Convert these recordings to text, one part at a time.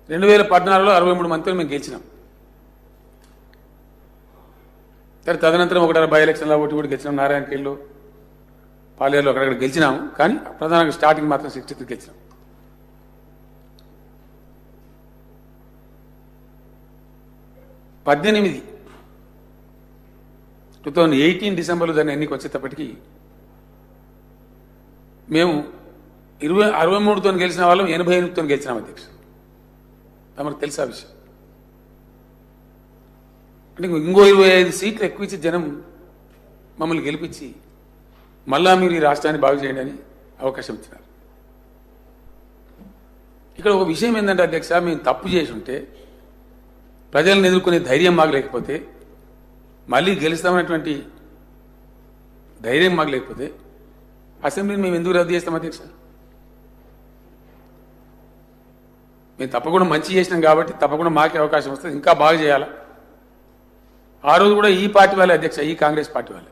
2014లో 63 మంత్రులు మేము గెలిచినాం. సరే తదనంతరం ఒకటి బై ఎలక్షన్లో ఒకటి కూడా గెలిచినాం. నారాయణఖేడ్లో పాలేరులో అక్కడక్కడ గెలిచినాము. కానీ ప్రధానంగా స్టార్టింగ్ మాత్రం 63 గెలిచినాం. పద్దెనిమిది 2018 డిసెంబర్లో దాన్ని ఎన్నిక వచ్చేటప్పటికీ మేము 63తో గెలిచిన వాళ్ళం 88తో గెలిచినాం అధ్యక్ష. తమకు తెలుసా విషయం? అంటే ఇంకో 25 సీట్లు ఎక్కువ ఇచ్చి జనం మమ్మల్ని గెలిపించి మళ్ళా మీరు ఈ రాష్ట్రాన్ని బాగు చేయండి అని అవకాశం ఇచ్చినారు. ఇక్కడ ఒక విషయం ఏంటంటే అధ్యక్ష, మేము తప్పు చేసి ఉంటే ప్రజలను ఎదుర్కొనే ధైర్యం మాకు లేకపోతే, మళ్ళీ గెలుస్తామనేటువంటి ధైర్యం మాకు లేకపోతే అసెంబ్లీని మేము ఎందుకు రద్దు చేస్తాం అధ్యక్ష? మేము తప్పకుండా మంచి చేసినాం కాబట్టి తప్పకుండా మాకే అవకాశం వస్తుంది, ఇంకా బాగా చేయాలా. ఆ రోజు కూడా ఈ పార్టీ వాళ్ళే అధ్యక్ష, ఈ కాంగ్రెస్ పార్టీ వాళ్ళే.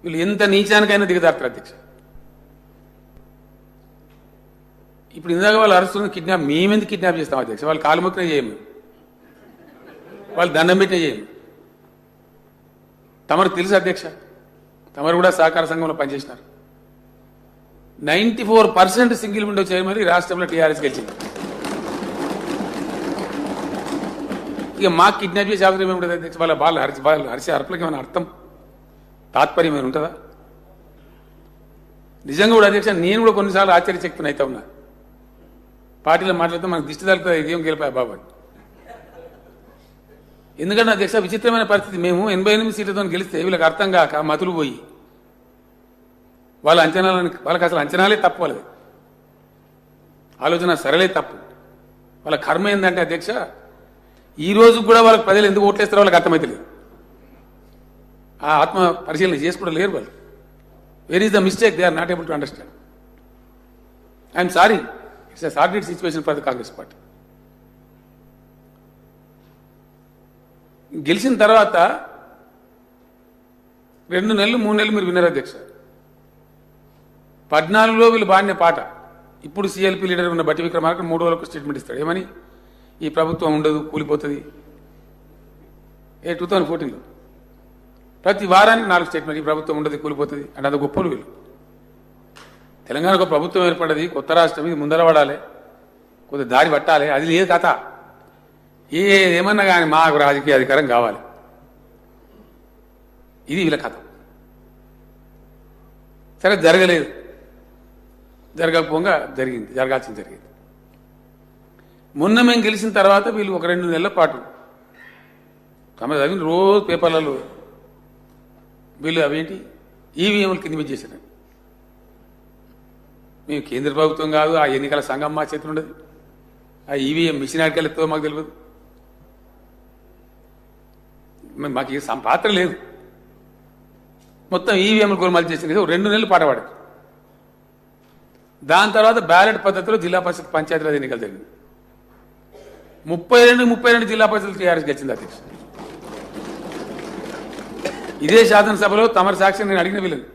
వీళ్ళు ఎంత నీచానికైనా దిగజారుతారు అధ్యక్ష. ఇప్పుడు ఇందాక వాళ్ళు అరుస్తున్న కిడ్నాప్, మేమెందుకు కిడ్నాప్ చేస్తాం అధ్యక్ష? వాళ్ళు కాలు మొక్కిన చేయము, వాళ్ళు దండం పెట్టిన చేయము. తమకు తెలుసు అధ్యక్ష, తమరు కూడా సహకార సంఘంలో పనిచేసినారు. 94% సింగిల్ విండో చైర్మన్ రాష్ట్రంలో టీఆర్ఎస్ గెలిచింది. ఇక మాకు కిడ్నాప్ చేసే అవసరం ఏమిటంది అధ్యక్ష? వాళ్ళు హరిసే అర్పలకి ఏమైనా అర్థం తాత్పర్యం ఏమైనా ఉంటుందా? నిజంగా కూడా అధ్యక్ష, నేను కూడా కొన్నిసార్లు ఆశ్చర్యచక్తుని అయితే ఉన్నా. పార్టీలో మాట్లాడితే మనకు దిష్టి తలుపుతుంది, ఇదేం గెలిపాయి బాబు అని. ఎందుకంటే అధ్యక్ష విచిత్రమైన పరిస్థితి, మేము 88 సీట్లతో గెలిస్తే వీళ్ళకి అర్థం కాక మతులు పోయి వాళ్ళ అంచనాలను, వాళ్ళకి అసలు అంచనాలే తప్పు, వాళ్ళది ఆలోచన సరళే తప్పు. వాళ్ళ కర్మ ఏంటంటే అధ్యక్ష, ఈ రోజు కూడా వాళ్ళకి ప్రజలు ఎందుకు ఓట్లేస్తారో వాళ్ళకి అర్థమైతలేదు. ఆ ఆత్మ పరిశీలన చేసుకోవడం లేరు వాళ్ళు. Where is the mistake? They are not able to understand. I'm sorry, it's a sorted situation for the Congress party. గెలిచిన తర్వాత 2 నెలలు 3 నెలలు మీరు విన్నారు అధ్యక్ష. 14లో వీళ్ళు బాడిన పాట ఇప్పుడు సిఎల్పి లీడర్ ఉన్న బట్టి విక్రమార్క 3 రోజులకు స్టేట్మెంట్ ఇస్తాడు. ఏమని? ఈ ప్రభుత్వం ఉండదు, కూలిపోతుంది. 2014లో ప్రతి వారానికి 4 స్టేట్మెంట్, ఈ ప్రభుత్వం ఉండదు, కూలిపోతుంది అంటే అంత గొప్పలు వీళ్ళు. తెలంగాణకు ప్రభుత్వం ఏర్పడ్డది, కొత్త రాష్ట్రం, ఇది ముందర పడాలి, కొద్ది దారి పట్టాలి, అది లేదు కథ. ఏమన్నా కానీ మాకు రాజకీయ అధికారం కావాలి, ఇది వీళ్ళ కథ. సరే జరగలేదు, జరగకపోగా జరిగింది, జరగాల్సింది జరిగింది. మొన్న మేము గెలిచిన తర్వాత వీళ్ళు ఒక 2 నెలల పాటు తమ చదివిన రోజు పేపర్లలో వీళ్ళు అవేంటి ఈవీఎంలు కింద మీద చేశారు. మేము కేంద్ర ప్రభుత్వం కాదు, ఆ ఎన్నికల సంఘం మా చేతులు ఉండదు, ఆ ఈవీఎం మిషన్ ఆడికి వెళ్తుందో మాకు తెలియదు, మాకు ఏ పాత్ర లేదు. మొత్తం ఈవీఎంలు గోల్మాల్ చేసింది 2 నెలలు పాట పాడారు. దాని తర్వాత బ్యాలెట్ పద్ధతిలో జిల్లా పరిషత్ పంచాయతీరాజ్ ఎన్నికలు జరిగింది. 32 జిల్లా పరిషత్లు టీఆర్ఎస్ గెలిచింది అధ్యక్ష. ఇదే శాసనసభలో తమరి సాక్షి నేను అడిగిన వీళ్ళని,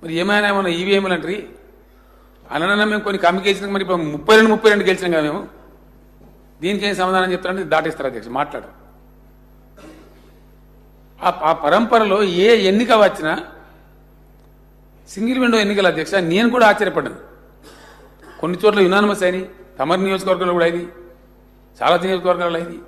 మరి ఏమైనా ఈవీఎంలు అంటారు అనన్నా, మేము కొన్ని కమ్యూనికేషన్ మరి 32 గెలిచినాం కదా మేము, దీనికి ఏం సమాధానం చెప్తారంటే దాటేస్తారు అధ్యక్ష, మాట్లాడు. ఆ పరంపరలో ఏ ఎన్నిక వచ్చినా సింగిల్ విండో ఎన్నికల అధ్యక్ష. నేను కూడా ఆశ్చర్యపడ్డాను. కొన్ని చోట్ల యునానిమస్ అయినాయి, తమరి నియోజకవర్గంలో కూడా అయింది, చాలా నియోజకవర్గాల్లో అయింది.